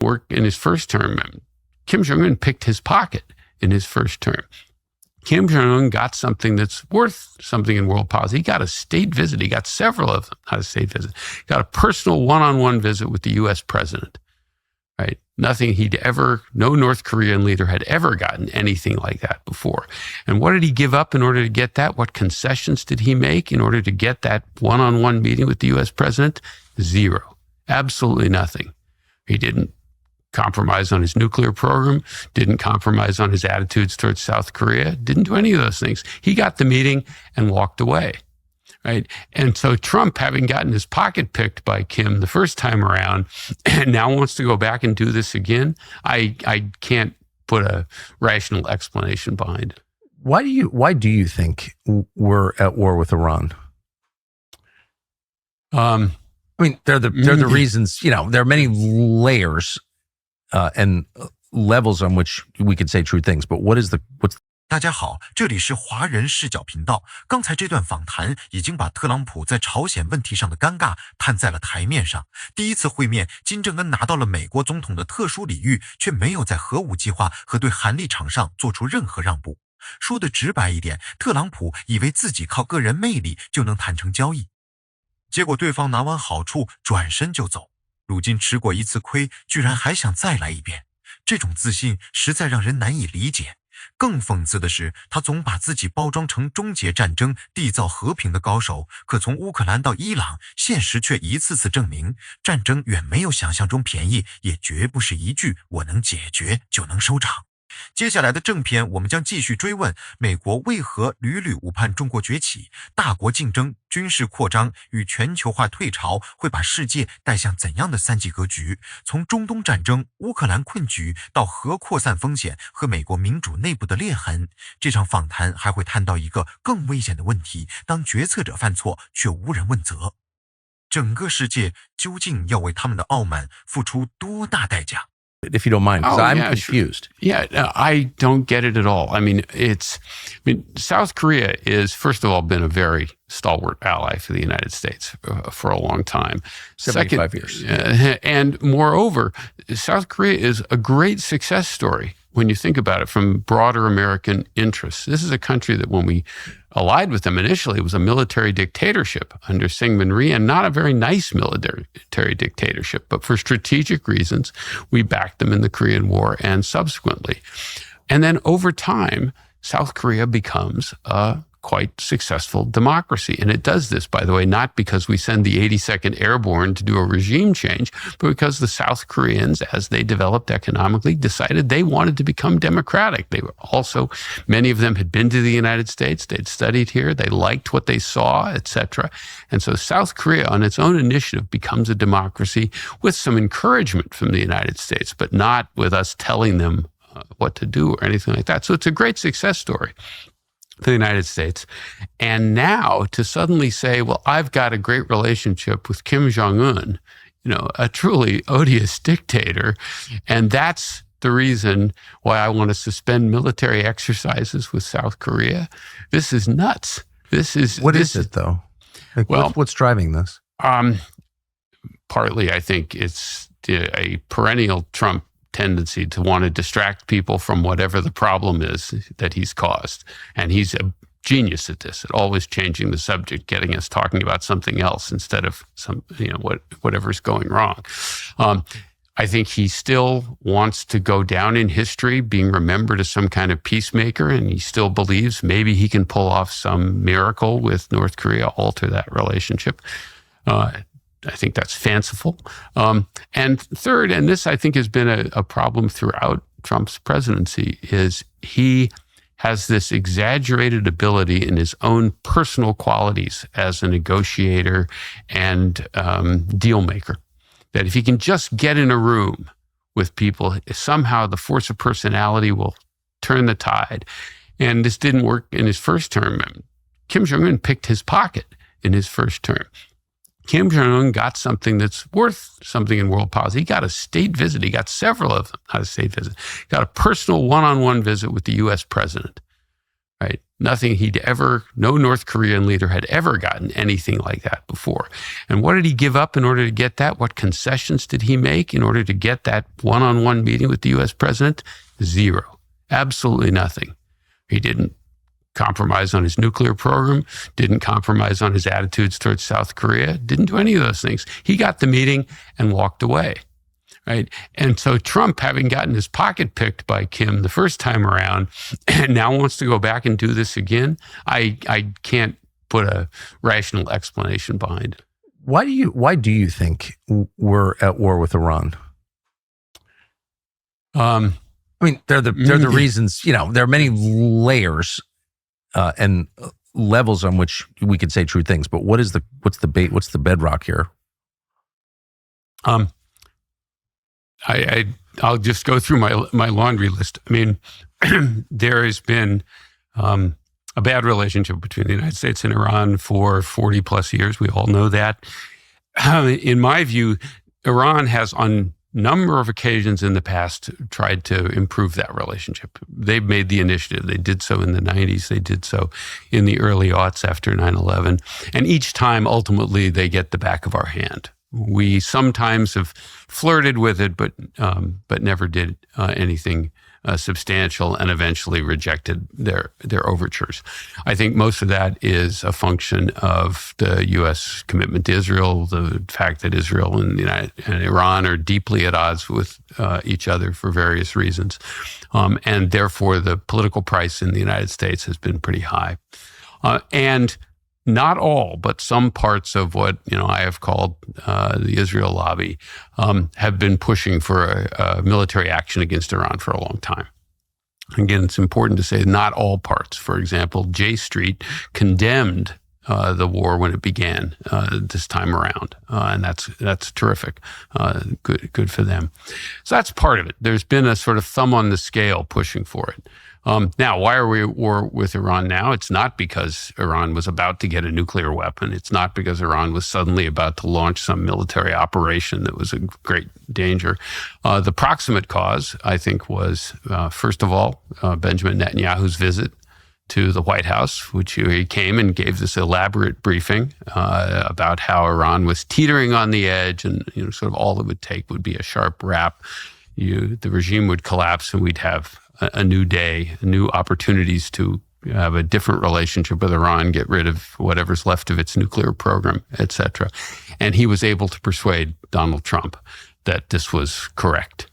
work in his first term. Kim Jong-un picked his pocket in his first term. Kim Jong-un got something that's worth something in world policy. He got a state visit. He got several of them, not a state visit. He got a personal one-on-one visit with the U.S. president, right? Nothing no North Korean leader had ever gotten anything like that before. And what did he give up in order to get that? What concessions did he make in order to get that one-on-one meeting with the U.S. president? Zero. Absolutely nothing. He didn't compromise on his nuclear program, didn't compromise on his attitudes towards South Korea, didn't do any of those things. He got the meeting and walked away, right? And so Trump, having gotten his pocket picked by Kim the first time around, now wants to go back and do this again. I can't put a rational explanation behind it. Why do you think we're at war with Iran? I mean, they're the reasons, there are many layers and levels on which we could say true things, but what's 大家好，这里是华人视角频道。刚才这段访谈已经把特朗普在朝鲜问题上的尴尬摊在了台面上。第一次会面，金正恩拿到了美国总统的特殊礼遇，却没有在核武计划和对韩立场上做出任何让步。说的直白一点，特朗普以为自己靠个人魅力就能谈成交易，结果对方拿完好处转身就走。如今吃过一次亏，居然还想再来一遍，这种自信实在让人难以理解。更讽刺的是，他总把自己包装成终结战争、缔造和平的高手，可从乌克兰到伊朗，现实却一次次证明，战争远没有想象中便宜，也绝不是一句我能解决就能收场。接下来的正片，我们将继续追问美国为何屡屡误判中国崛起，大国竞争、军事扩张与全球化退潮会把世界带向怎样的三级格局？从中东战争、乌克兰困局到核扩散风险和美国民主内部的裂痕，这场访谈还会探到一个更危险的问题：当决策者犯错却无人问责，整个世界究竟要为他们的傲慢付出多大代价？If you don't mind, because I'm confused. Sure. Yeah, I don't get it at all. I mean, South Korea is, first of all, been a very stalwart ally for the United States for a long time. 75 years. And moreover, South Korea is a great success story when you think about it from broader American interests. This is a country that when we allied with them initially, it was a military dictatorship under Syngman Rhee, and not a very nice military dictatorship. But for strategic reasons, we backed them in the Korean War and subsequently. And then over time, South Korea becomes a quite successful democracy. And it does this, by the way, not because we send the 82nd Airborne to do a regime change, but because the South Koreans, as they developed economically, decided they wanted to become democratic. They were also, many of them had been to the United States, they'd studied here, they liked what they saw, etc. And so South Korea, on its own initiative, becomes a democracy with some encouragement from the United States, but not with us telling them what to do or anything like that. So it's a great success story for the United States. And now to suddenly say, well, I've got a great relationship with Kim Jong-un, a truly odious dictator, and that's the reason why I want to suspend military exercises with South Korea. This is nuts. What is it, though? What's driving this? Partly, I think it's a perennial Trump tendency to want to distract people from whatever the problem is that he's caused. And he's a genius at this, at always changing the subject, getting us talking about something else instead of whatever's going wrong. I think he still wants to go down in history, being remembered as some kind of peacemaker, and he still believes maybe he can pull off some miracle with North Korea, alter that relationship. I think that's fanciful. And third, and this I think has been a problem throughout Trump's presidency, is he has this exaggerated ability in his own personal qualities as a negotiator and deal maker, that if he can just get in a room with people, somehow the force of personality will turn the tide. And this didn't work in his first term. Kim Jong-un picked his pocket in his first term. Kim Jong-un got something that's worth something in world policy. He got a state visit. He got several of them, not a state visit. He got a personal one-on-one visit with the U.S. president, right? No North Korean leader had ever gotten anything like that before. And what did he give up in order to get that? What concessions did he make in order to get that one-on-one meeting with the U.S. president? Zero. Absolutely nothing. He didn't compromise on his nuclear program, didn't compromise on his attitudes towards South Korea, didn't do any of those things. He got the meeting and walked away. Right. And so Trump, having gotten his pocket picked by Kim the first time around, and now wants to go back and do this again, I can't put a rational explanation behind it. Why do you think we're at war with Iran? I mean, they're the reasons, there are many layers and levels on which we could say true things, but what's the bedrock here? I'll just go through my laundry list. I mean, there has been a bad relationship between the United States and Iran for 40 plus years. We all know that. In my view, Iran has on a number of occasions in the past tried to improve that relationship. They've made the initiative. They did so in the 90s. They did so in the early aughts after 9/11. And each time, ultimately, they get the back of our hand. We sometimes have flirted with it, but never did anything substantial, and eventually rejected their overtures. I think most of that is a function of the U.S. commitment to Israel, the fact that Israel and Iran are deeply at odds with each other for various reasons, and therefore the political price in the United States has been pretty high, and not all, but some parts of what I have called the Israel lobby have been pushing for a military action against Iran for a long time. Again, it's important to say not all parts. For example, J Street condemned the war when it began this time around, and that's terrific. Good for them. So that's part of it. There's been a sort of thumb on the scale pushing for it. Now, why are we at war with Iran now? It's not because Iran was about to get a nuclear weapon. It's not because Iran was suddenly about to launch some military operation that was a great danger. The proximate cause, I think, was, first of all, Benjamin Netanyahu's visit to the White House, which he came and gave this elaborate briefing about how Iran was teetering on the edge, and sort of all it would take would be a sharp rap. The regime would collapse, and we'd have a new day, new opportunities to have a different relationship with Iran, get rid of whatever's left of its nuclear program, et cetera. And he was able to persuade Donald Trump that this was correct.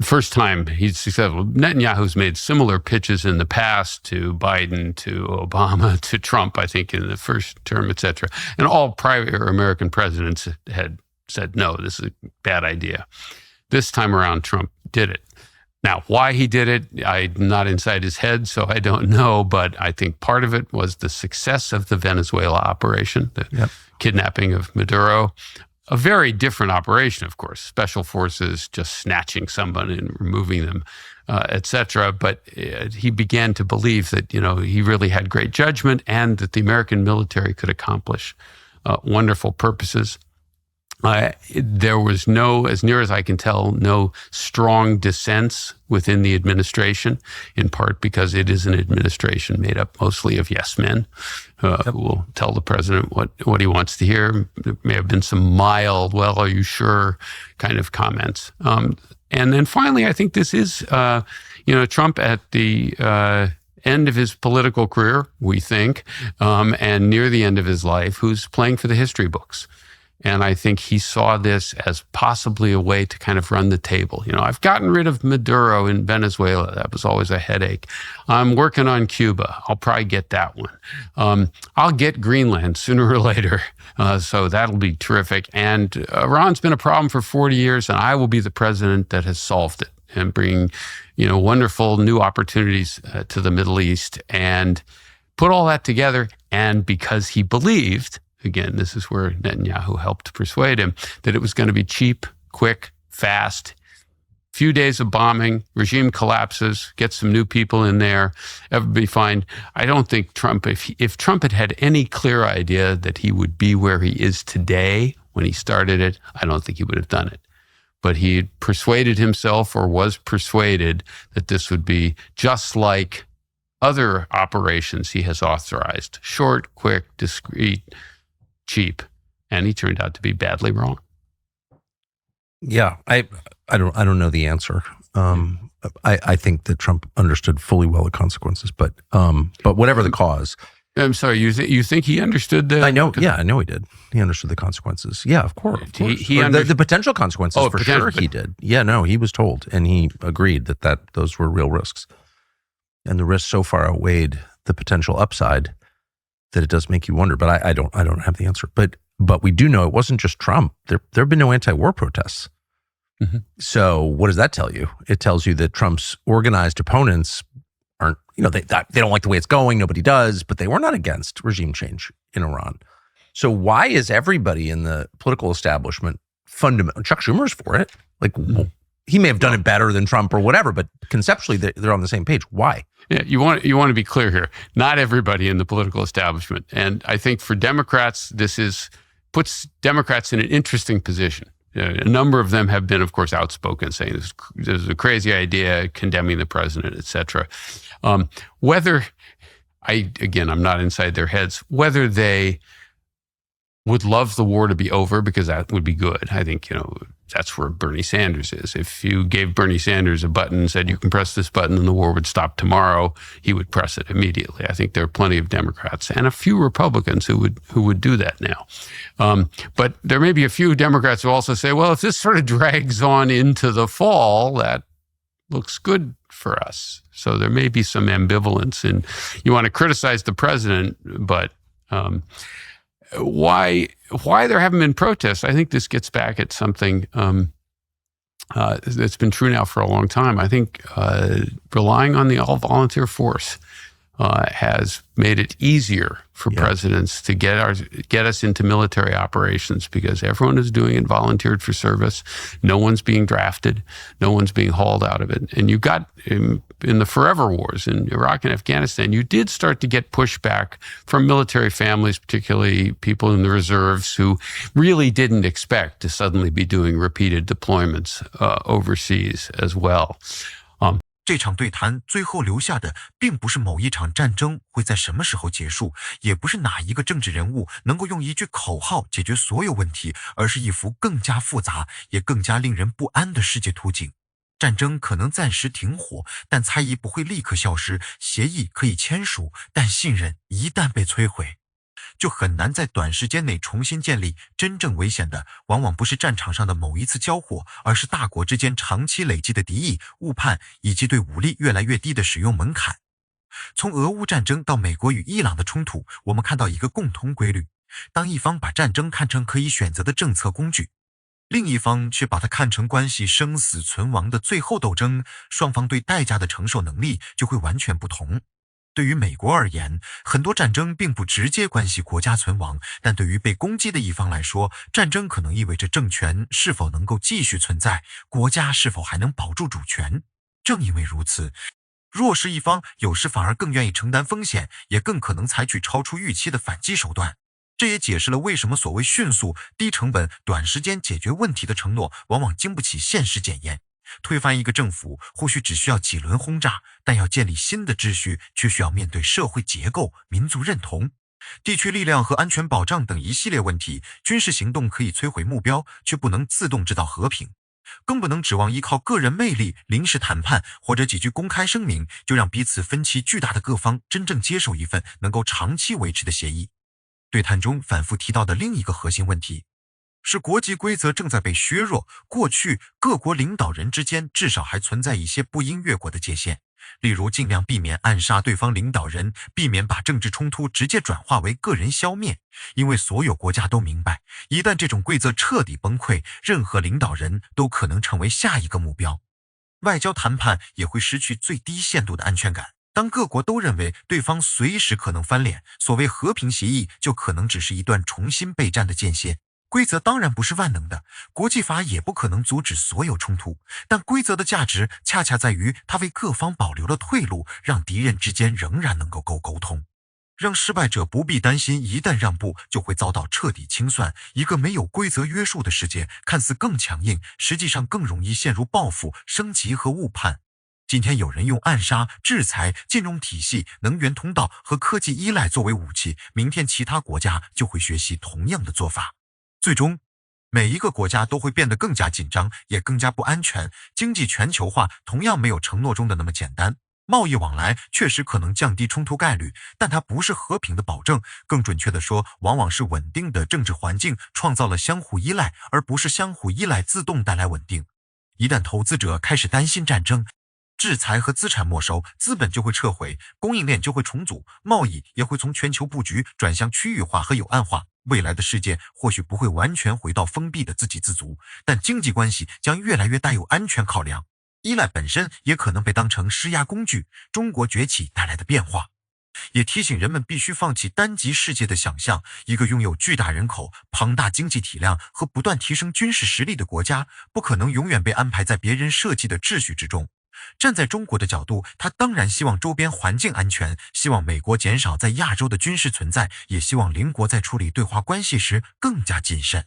First time he's successful. Netanyahu's made similar pitches in the past to Biden, to Obama, to Trump, I think, in the first term, et cetera. And all prior American presidents had said, no, this is a bad idea. This time around, Trump did it. Now, why he did it, I'm not inside his head, so I don't know, but I think part of it was the success of the Venezuela operation, the kidnapping of Maduro. A very different operation, of course, special forces just snatching someone and removing them, et cetera. But he began to believe that, he really had great judgment and that the American military could accomplish wonderful purposes. There was no, as near as I can tell, no strong dissents within the administration, in part because it is an administration made up mostly of yes men who will tell the president what he wants to hear. There may have been some mild, well, are you sure kind of comments. And then finally, I think this is, Trump at the end of his political career, we think, and near the end of his life, who's playing for the history books. And I think he saw this as possibly a way to kind of run the table. I've gotten rid of Maduro in Venezuela. That was always a headache. I'm working on Cuba. I'll probably get that one. I'll get Greenland sooner or later. So that'll be terrific. And Iran's been a problem for 40 years, and I will be the president that has solved it and bring, wonderful new opportunities to the Middle East, and put all that together. And because he believed, again, this is where Netanyahu helped persuade him, that it was going to be cheap, quick, fast. Few days of bombing, regime collapses, get some new people in there, everybody fine. I don't think Trump, if Trump had any clear idea that he would be where he is today when he started it, I don't think he would have done it. But he persuaded himself, or was persuaded, that this would be just like other operations he has authorized. Short, quick, discreet, cheap. And he turned out to be badly wrong. Yeah, I don't know the answer. I think that Trump understood fully well the consequences, but whatever the cause. I'm sorry, you think he understood the... I know he did. He understood the consequences. Yeah, of course. The potential consequences, sure he did. Yeah, no, he was told, and he agreed that those were real risks. And the risks so far outweighed the potential upside that it does make you wonder, but I don't have the answer. But we do know it wasn't just Trump. There have been no anti-war protests. Mm-hmm. So what does that tell you? It tells you that Trump's organized opponents aren't, they don't like the way it's going. Nobody does, but they were not against regime change in Iran. So why is everybody in the political establishment Chuck Schumer's for it? Like, he may have done it better than Trump or whatever, but conceptually they're on the same page. Why? Yeah, you want to be clear here. Not everybody in the political establishment. And I think for Democrats, puts Democrats in an interesting position. A number of them have been, of course, outspoken, saying this is a crazy idea, condemning the president, et cetera. I'm not inside their heads, whether they would love the war to be over, because that would be good. I think, that's where Bernie Sanders is. If you gave Bernie Sanders a button and said, you can press this button and the war would stop tomorrow, he would press it immediately. I think there are plenty of Democrats and a few Republicans who would do that now. But there may be a few Democrats who also say, well, if this sort of drags on into the fall, that looks good for us. So there may be some ambivalence, and you want to criticize the president, but why there haven't been protests? I think this gets back at something that's been true now for a long time. I think relying on the all-volunteer force has made it easier for presidents to get us into military operations, because everyone is doing it volunteered for service. No one's being drafted. No one's being hauled out of it. And you got in the forever wars in Iraq and Afghanistan, you did start to get pushback from military families, particularly people in the reserves, who really didn't expect to suddenly be doing repeated deployments overseas as well. 这场对谈最后留下的并不是某一场战争会在什么时候结束，也不是哪一个政治人物能够用一句口号解决所有问题，而是一幅更加复杂也更加令人不安的世界图景。战争可能暂时停火，但猜疑不会立刻消失，协议可以签署，但信任一旦被摧毁，就很难在短时间内重新建立。真正危险的往往不是战场上的某一次交火，而是大国之间长期累积的敌意、误判以及对武力越来越低的使用门槛。从俄乌战争到美国与伊朗的冲突，我们看到一个共同规律：当一方把战争看成可以选择的政策工具，另一方却把它看成关系生死存亡的最后斗争，双方对代价的承受能力就会完全不同。对于美国而言，很多战争并不直接关系国家存亡，但对于被攻击的一方来说，战争可能意味着政权是否能够继续存在，国家是否还能保住主权。正因为如此，弱势一方有时反而更愿意承担风险，也更可能采取超出预期的反击手段。这也解释了为什么所谓迅速、低成本、短时间解决问题的承诺往往经不起现实检验。推翻一个政府或许只需要几轮轰炸，但要建立新的秩序却需要面对社会结构、民族认同、地区力量和安全保障等一系列问题。军事行动可以摧毁目标，却不能自动制造和平，更不能指望依靠个人魅力、临时谈判或者几句公开声明就让彼此分歧巨大的各方真正接受一份能够长期维持的协议。对谈中反复提到的另一个核心问题是，国际规则正在被削弱。过去各国领导人之间至少还存在一些不应越过的界限，例如尽量避免暗杀对方领导人，避免把政治冲突直接转化为个人消灭。因为所有国家都明白，一旦这种规则彻底崩溃，任何领导人都可能成为下一个目标。外交谈判也会失去最低限度的安全感。当各国都认为对方随时可能翻脸，所谓和平协议就可能只是一段重新备战的间歇。规则当然不是万能的，国际法也不可能阻止所有冲突，但规则的价值恰恰在于它为各方保留了退路，让敌人之间仍然能够沟通，让失败者不必担心一旦让步就会遭到彻底清算。一个没有规则约束的世界看似更强硬，实际上更容易陷入报复、升级和误判。今天有人用暗杀、制裁、金融体系、能源通道和科技依赖作为武器，明天其他国家就会学习同样的做法。最终，每一个国家都会变得更加紧张，也更加不安全。经济全球化同样没有承诺中的那么简单。贸易往来确实可能降低冲突概率，但它不是和平的保证。更准确地说，往往是稳定的政治环境创造了相互依赖，而不是相互依赖自动带来稳定。一旦投资者开始担心战争、制裁和资产没收，资本就会撤回，供应链就会重组，贸易也会从全球布局转向区域化和有岸化。未来的世界或许不会完全回到封闭的自给自足，但经济关系将越来越带有安全考量。依赖本身也可能被当成施压工具。中国崛起带来的变化，也提醒人们必须放弃单极世界的想象。一个拥有巨大人口、庞大经济体量和不断提升军事实力的国家，不可能永远被安排在别人设计的秩序之中。站在中国的角度，他当然希望周边环境安全，希望美国减少在亚洲的军事存在，也希望邻国在处理对华关系时更加谨慎。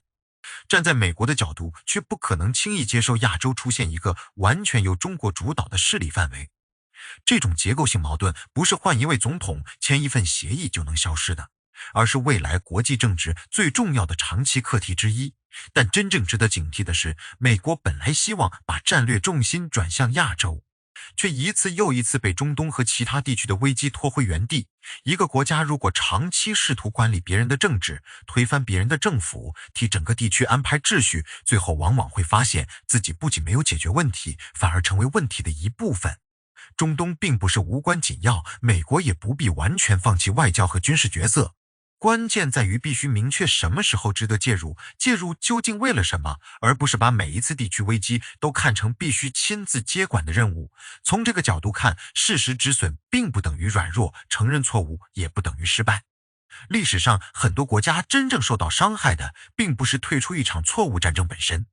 站在美国的角度，却不可能轻易接受亚洲出现一个完全由中国主导的势力范围。这种结构性矛盾不是换一位总统、签一份协议就能消失的，而是未来国际政治最重要的长期课题之一。但真正值得警惕的是，美国本来希望把战略重心转向亚洲，却一次又一次被中东和其他地区的危机拖回原地。一个国家如果长期试图管理别人的政治，推翻别人的政府，替整个地区安排秩序，最后往往会发现自己不仅没有解决问题，反而成为问题的一部分。中东并不是无关紧要，美国也不必完全放弃外交和军事角色。关键在于必须明确什么时候值得介入，介入究竟为了什么，而不是把每一次地区危机都看成必须亲自接管的任务。从这个角度看，事实止损并不等于软弱，承认错误也不等于失败。历史上很多国家真正受到伤害的，并不是退出一场错误战争本身，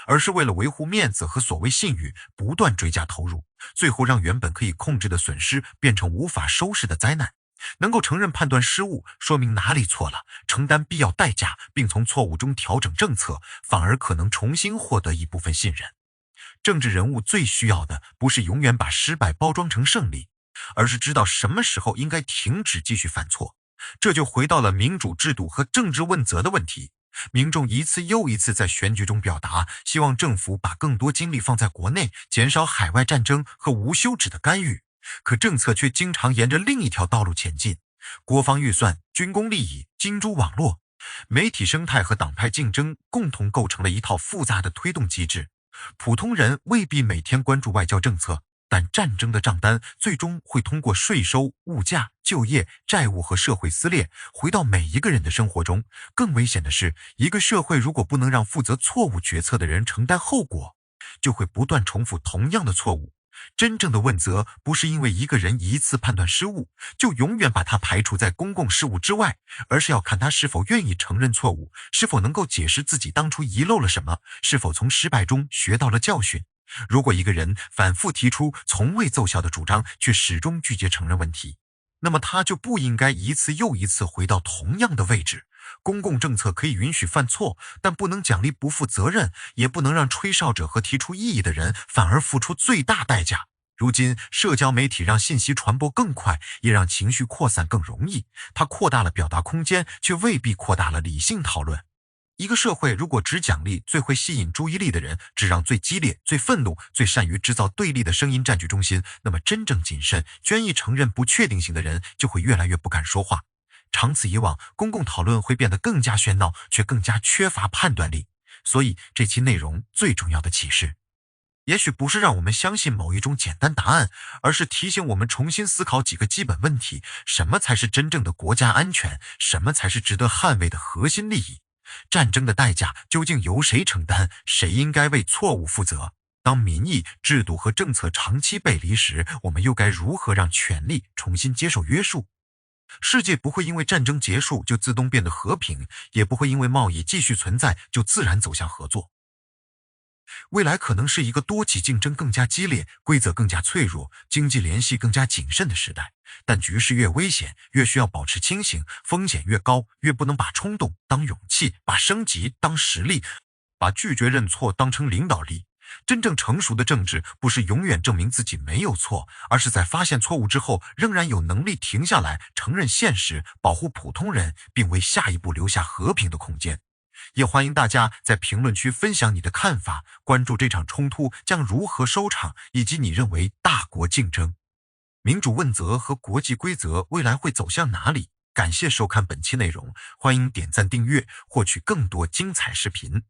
而是为了维护面子和所谓信誉，不断追加投入，最后让原本可以控制的损失变成无法收拾的灾难。能够承认判断失误，说明哪里错了，承担必要代价，并从错误中调整政策，反而可能重新获得一部分信任。政治人物最需要的不是永远把失败包装成胜利，而是知道什么时候应该停止继续犯错。这就回到了民主制度和政治问责的问题。民众一次又一次在选举中表达，希望政府把更多精力放在国内，减少海外战争和无休止的干预。可政策却经常沿着另一条道路前进，国防预算、军工利益、金猪网络、媒体生态和党派竞争共同构成了一套复杂的推动机制。普通人未必每天关注外交政策，但战争的账单最终会通过税收、物价、就业、债务和社会撕裂回到每一个人的生活中。更危险的是，一个社会如果不能让负责错误决策的人承担后果，就会不断重复同样的错误。真正的问责不是因为一个人一次判断失误就永远把他排除在公共事务之外，而是要看他是否愿意承认错误，是否能够解释自己当初遗漏了什么，是否从失败中学到了教训。如果一个人反复提出从未奏效的主张，却始终拒绝承认问题，那么他就不应该一次又一次回到同样的位置。公共政策可以允许犯错，但不能奖励不负责任，也不能让吹哨者和提出异议的人反而付出最大代价。如今，社交媒体让信息传播更快，也让情绪扩散更容易。它扩大了表达空间，却未必扩大了理性讨论。一个社会如果只奖励最会吸引注意力的人，只让最激烈、最愤怒、最善于制造对立的声音占据中心，那么真正谨慎、愿意承认不确定性的人就会越来越不敢说话。长此以往，公共讨论会变得更加喧闹，却更加缺乏判断力。所以这期内容最重要的启示，也许不是让我们相信某一种简单答案，而是提醒我们重新思考几个基本问题：什么才是真正的国家安全？什么才是值得捍卫的核心利益？战争的代价究竟由谁承担？谁应该为错误负责？当民意、制度和政策长期背离时，我们又该如何让权力重新接受约束？世界不会因为战争结束就自动变得和平，也不会因为贸易继续存在就自然走向合作。未来可能是一个多极竞争更加激烈、规则更加脆弱、经济联系更加谨慎的时代。但局势越危险，越需要保持清醒；风险越高，越不能把冲动当勇气，把升级当实力，把拒绝认错当成领导力。真正成熟的政治不是永远证明自己没有错，而是在发现错误之后，仍然有能力停下来，承认现实，保护普通人，并为下一步留下和平的空间。也欢迎大家在评论区分享你的看法，关注这场冲突将如何收场，以及你认为大国竞争、民主问责和国际规则未来会走向哪里。感谢收看本期内容，欢迎点赞订阅，获取更多精彩视频。